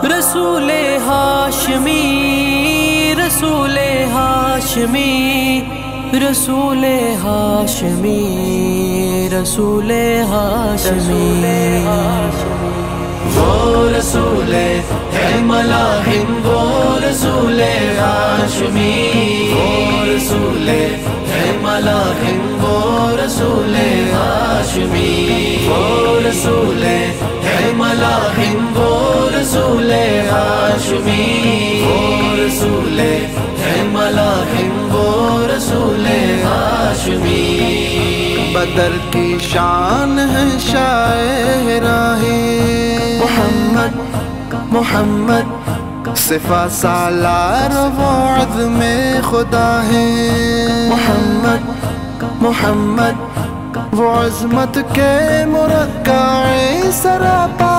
رسول ہاشمی رسول ہاشمی رسول ہاشمی رسول ہاشمی وہ رسول ہے ملاحم وہ رسول ہاشمی وہ رسول ہے ملاحم وہ رسول ہاشمی وہ رسول ہے ملاحم وہ رسول ہاشمی وہ رسول ہے ملاحم وہ رسول ہاشمی بدر کی شان ہے شاعراہ محمد محمد صفا سالار و عظم خدا ہے محمد محمد وہ عظمت کے مرقع سراپا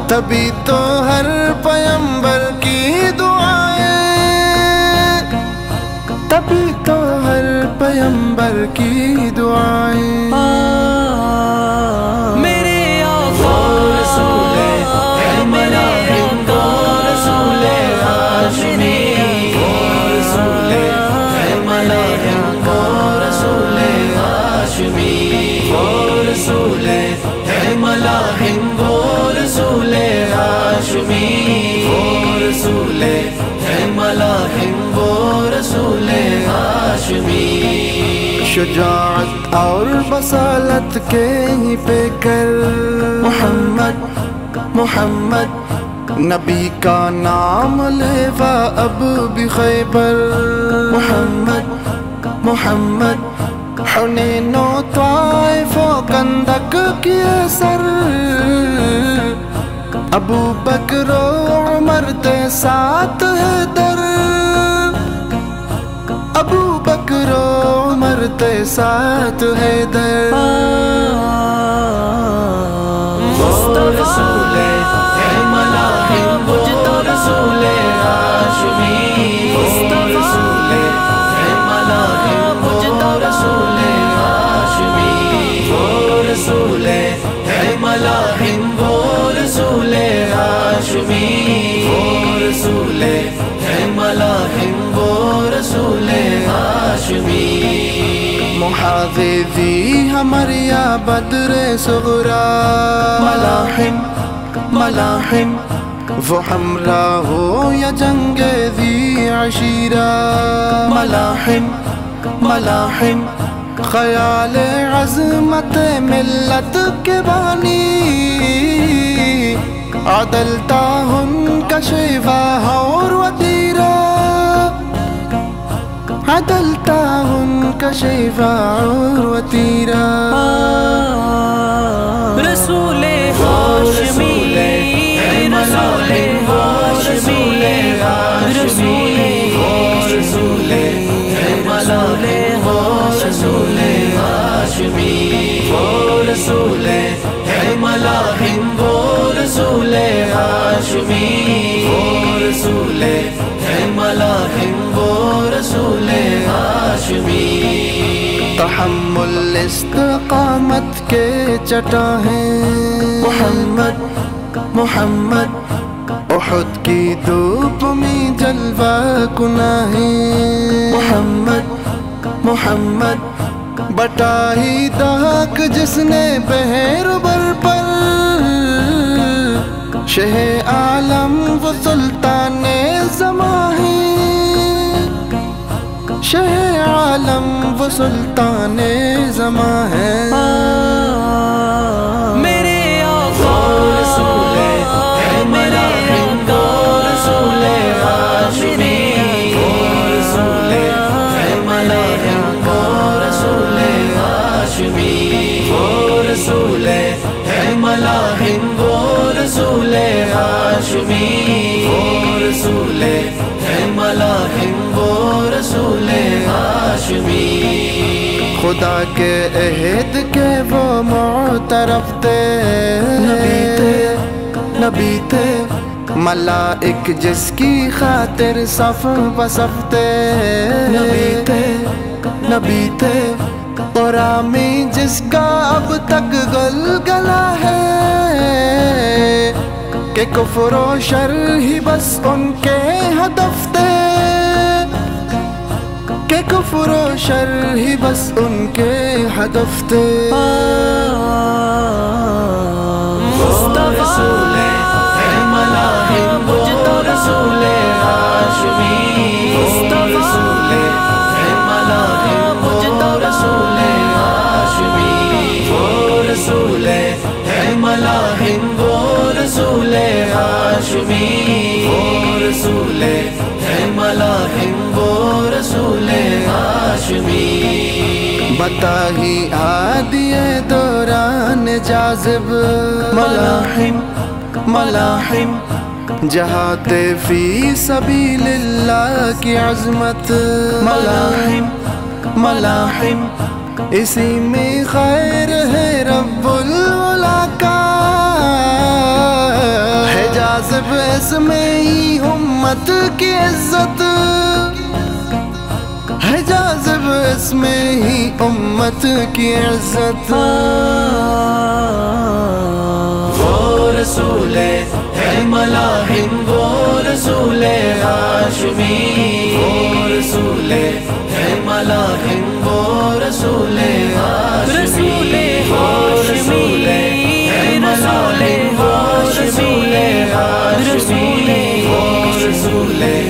تبھی تو ہر پیمبر کی دعائیں تبھی تو ہر پیمبر کی دعائیں میرے آقا رسول ہے ملاحم وہ رسول ہاشمی وہ رسول ہے ملاحم وہ رسول ہاشمی وہ رسول ہے ملاحم وہ رسول ہاشمی وہ رسول ہے ملاحم وہ رسول ہاشمی شجاعت اور بصالت کے ہی پیکر محمد محمد نبی کا نام لیوا اب بھی خیبر محمد محمد حنین و طائف و کندک کی اثر ابو بکر و عمر تے ساتھ ہے در ابو بکر و عمر تے ساتھ ہے در رسول ہے ملاحم وہ رسول ہاشمی رسول ہے ملاحم وہ رسول ہاشمی وہ رسول ہے ملاحم وہ رسول ہاشمی وہ رسول ہے ملاحم وہ رسول ہاشمی محاذی ہماریا بدر صغرا ملاحم ملاحم وہ ہمراہ ہو یا جنگ ذی عشیرہ ملاحم ملاحم خیال عظمت ملت کے بانی عدل تاہن کا شیوا اور وطیرہ عدل تاہن کا شیوا اور وطیرہ رسول ہاشمی رسول ہاشمی رسول رسول ہے ملاحم وہ رسول ہاشمی وہ رسول ہے ملاحم وہ رسول ہاشمی وہ رسول ہے ملاحم وہ رسول ہاشمی تحمل استقامت کے چٹا ہیں محمد محمد احد کی دھوپ میں جلوہ کنا ہے محمد محمد بٹا ہی داک جس نے بحر بر پر شہ عالم و سلطان زماں ہے شہ عالم و سلطان زماں ہے میرے آقا رسول ہے ملاحم وہ رسول ہاشمی وہ رسول ہے ملاحم وہ رسول ہاشمی وہ رسول ہے ملاحم وہ رسول ہاشمی وہ رسول ہے ملاحم وہ رسول ہاشمی خدا کے عہد کے وہ معترف تھے نبی تھے ملائک جس کی خاطر صف بصف تھے نبی تھے غلامی جس کا اب تک گلگلا ہے کہ کفر و شر ہی بس ان کے ہدف تھے، کہ کفر و شر ہی بس ان کے ہدف تھے۔ رسول ہے ملاحم وہ رسول ہاشمی، رسول ہے ملاحم وہ رسول ہاشمی، وہ رسول ہے ملاحم وہ رسول ہاشمی، وہ رسول ہے ملاحم وہ رسول ہاشمی۔ بتا ہی آدیے دوران جاذب ملاحم ملاحم جہاتے فی سبیل اللہ کی عظمت ملاحم ملاحم، اسی میں خیر ہے رب العلا کا، ہے جاذب اس میں ہی امت کی عزت، ہے جاذب اس میں ہی امت کی عزت۔ وہ رسول ہے ملاحم وہ رسول ہاشمی، وہ رسول ہے ملاحم وہ رسول ہاشمی، وہ رسول ہے ملاحم وہ رسول ہاشمی، وہ رسول ہے